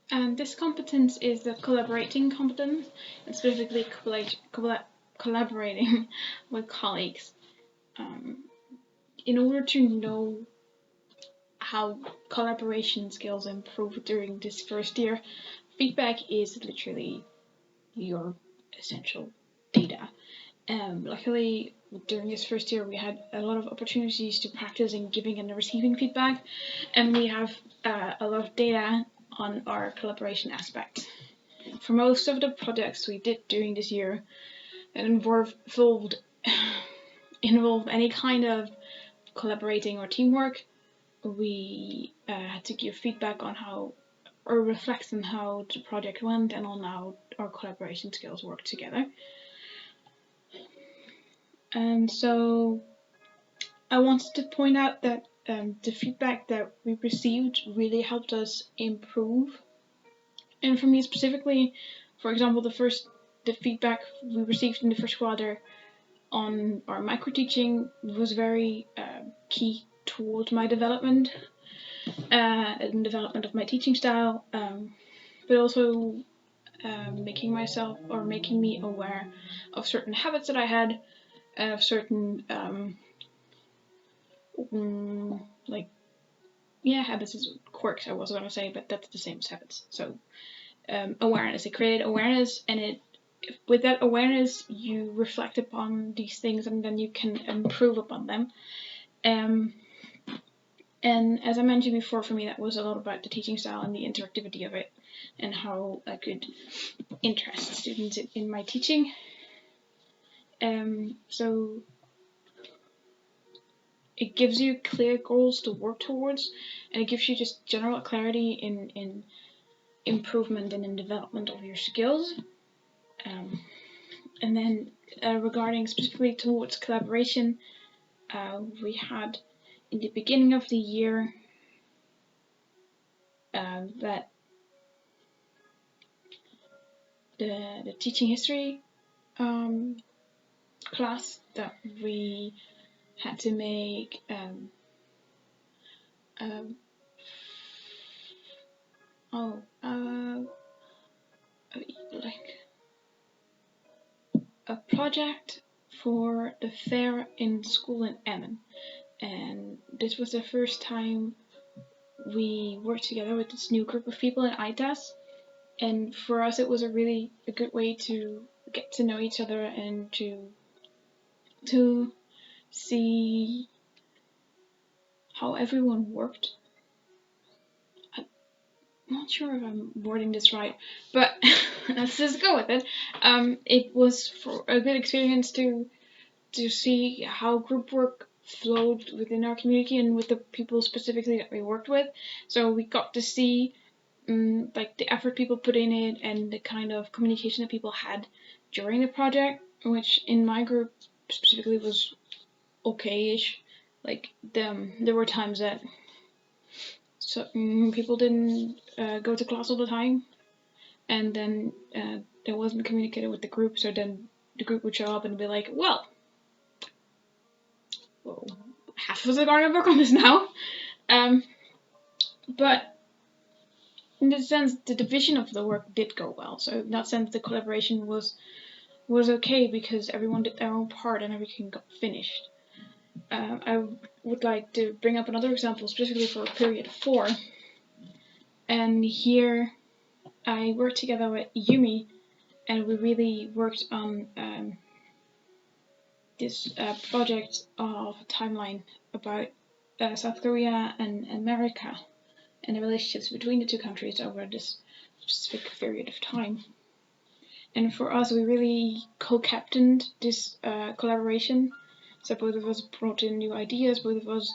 And this competence is the collaborating competence, and specifically collaborating with colleagues. Um, in order to know how collaboration skills improve during this first year, feedback is literally your essential data. Luckily, during this first year, we had a lot of opportunities to practice in giving and receiving feedback, and we have a lot of data on our collaboration aspect. For most of the projects we did during this year that involved any kind of collaborating or teamwork, we had to give feedback on how, or reflect on how the project went and on how our collaboration skills work together. And so I wanted to point out that the feedback that we received really helped us improve. And for me specifically, for example, the feedback we received in the first quarter on our micro teaching was very key towards my development and development of my teaching style, but also making me aware of certain habits that I had, of certain habits is quirks I was gonna say, but that's the same as habits. So awareness. It created awareness, and with that awareness, you reflect upon these things, and then you can improve upon them. And as I mentioned before, for me, that was a lot about the teaching style and the interactivity of it, and how I could interest students in my teaching. So it gives you clear goals to work towards, and it gives you just general clarity in improvement and in development of your skills. And then regarding specifically towards collaboration, we had in the beginning of the year that the teaching history class that we had to make a project for the fair in school in Emmen, and this was the first time we worked together with this new group of people in ITAS, and for us it was a good way to get to know each other and to see how everyone worked. I'm not sure if I'm wording this right, but let's just go with it. It was for a good experience to see how group work flowed within our community and with the people specifically that we worked with. So we got to see like the effort people put in it and the kind of communication that people had during the project, which in my group specifically was okay-ish. Like there were times that people didn't go to class all the time, and then there wasn't communicated with the group, so then the group would show up and be like, well, half of us are going to work on this now. But in that sense, the division of the work did go well. So in that sense, the collaboration was okay because everyone did their own part and everything got finished. I would like to bring up another example specifically for period 4. And here I worked together with Yumi, and we really worked on this project of a timeline about South Korea and America and the relationships between the two countries over this specific period of time. And for us, we really co-captained this collaboration. So both of us brought in new ideas, both of us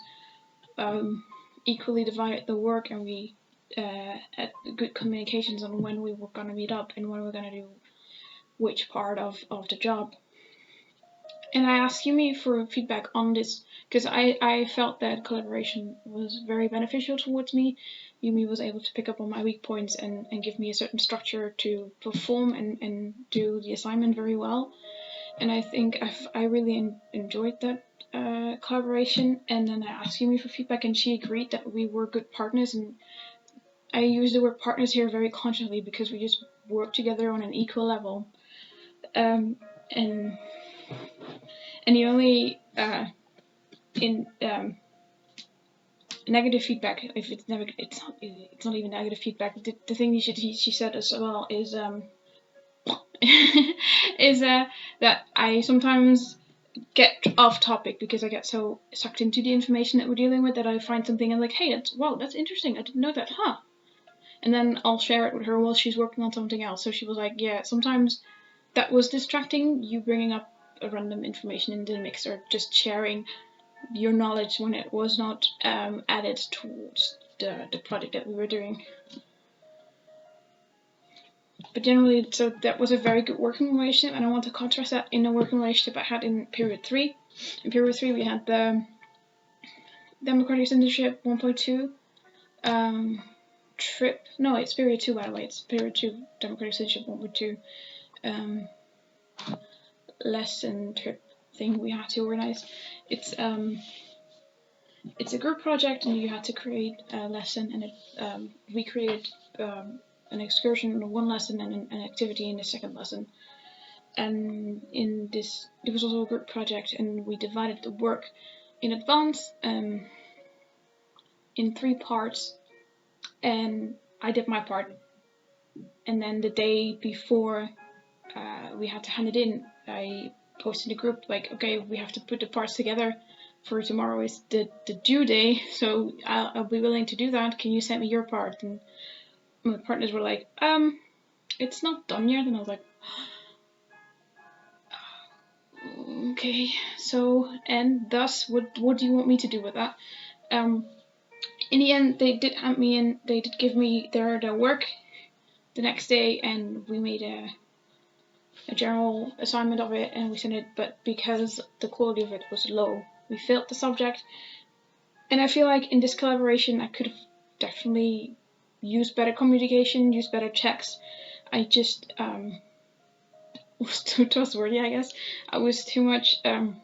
equally divided the work, and we had good communications on when we were going to meet up and when we were going to do which part of the job. And I asked Yumi for feedback on this because I felt that collaboration was very beneficial towards me. Yumi was able to pick up on my weak points and give me a certain structure to perform and do the assignment very well. And I think I really enjoyed that collaboration. And then I asked Yumi for feedback, and she agreed that we were good partners, and I use the word partners here very consciously because we just work together on an equal level. And the only in negative feedback, if it's never, it's not even negative feedback. The thing she said as well is is that I sometimes get off topic because I get so sucked into the information that we're dealing with that I find something and like, hey, that's interesting. I didn't know that, huh? And then I'll share it with her while she's working on something else. So she was like, yeah, sometimes that was distracting, you bringing up a random information into the mix or just sharing your knowledge when it was not added towards the project that we were doing. But generally, so that was a very good working relationship, and I want to contrast that in a working relationship I had in period 3. In period 3, we had the Democratic Citizenship 1.2 trip. No, it's period 2, by the way. It's period 2 Democratic Citizenship 1.2 lesson trip thing we had to organize. It's a group project, and you had to create a lesson, and we created an excursion in one lesson and an activity in the second lesson. And in this, it was also a group project, and we divided the work in advance in 3 parts, and I did my part. And then the day before we had to hand it in, I posted in the group like, okay, we have to put the parts together for tomorrow is the due day, so I'll be willing to do that. Can you send me your part? And my partners were like, it's not done yet. And I was like, okay, so, and thus, what do you want me to do with that? In the end, they did hand me in, they did give me their work the next day, and we made a general assignment of it, and we sent it, but because the quality of it was low, we failed the subject. And I feel like in this collaboration, I could have definitely used better communication, used better checks. I just was too trustworthy, I guess. I was too much, I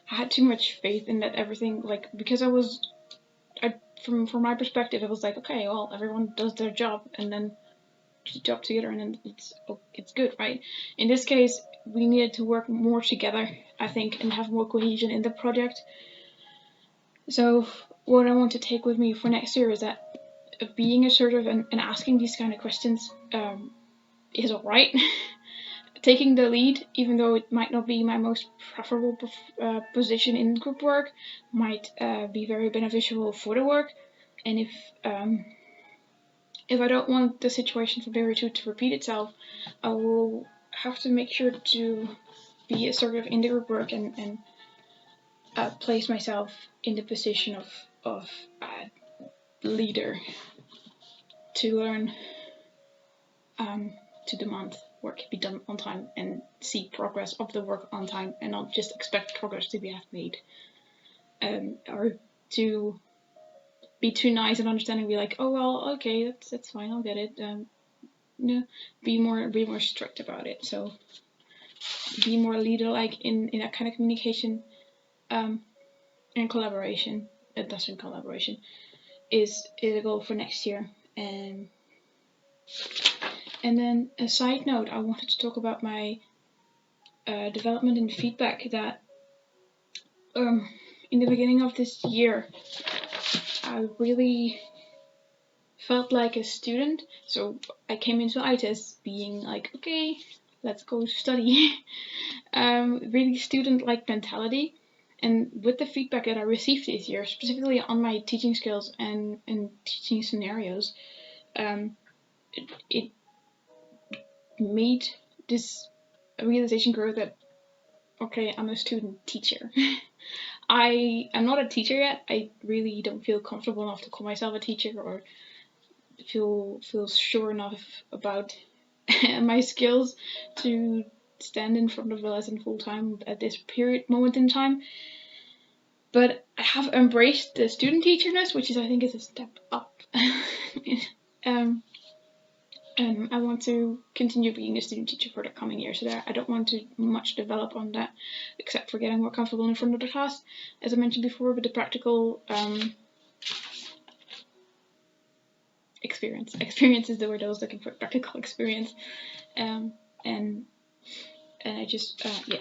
had too much faith in that everything, like, because from my perspective, it was like, okay, well, everyone does their job, and then job together, and then it's good, right? In this case, we needed to work more together, I think, and have more cohesion in the project. So what I want to take with me for next year is that being assertive and asking these kind of questions is alright. Taking the lead, even though it might not be my most preferable position in group work, might be very beneficial for the work. And if I don't want the situation from period 2 to repeat itself, I will have to make sure to be assertive in the group work and place myself in the position of leader to learn to demand work be done on time and see progress of the work on time, and not just expect progress to be made, or to be too nice and understanding, be like, oh well, okay, that's fine, I'll get it. Be more strict about it. So be more leader-like in that kind of communication and collaboration. Industrial collaboration is a goal for next year. And then a side note, I wanted to talk about my development and feedback that in the beginning of this year, I really felt like a student. So I came into ITES being like, okay, let's go study. Really student-like mentality. And with the feedback that I received this year, specifically on my teaching skills and teaching scenarios, it made this realization grow that, okay, I'm a student teacher. I am not a teacher yet. I really don't feel comfortable enough to call myself a teacher, or feel sure enough about my skills to stand in front of a lesson full time at this moment in time. But I have embraced the student teacherness, which I think is a step up. I want to continue being a student teacher for the coming year, so that I don't want to much develop on that, except for getting more comfortable in front of the class, as I mentioned before. But the practical experience. Experience is the word I was looking for. Practical experience. And I just yeah.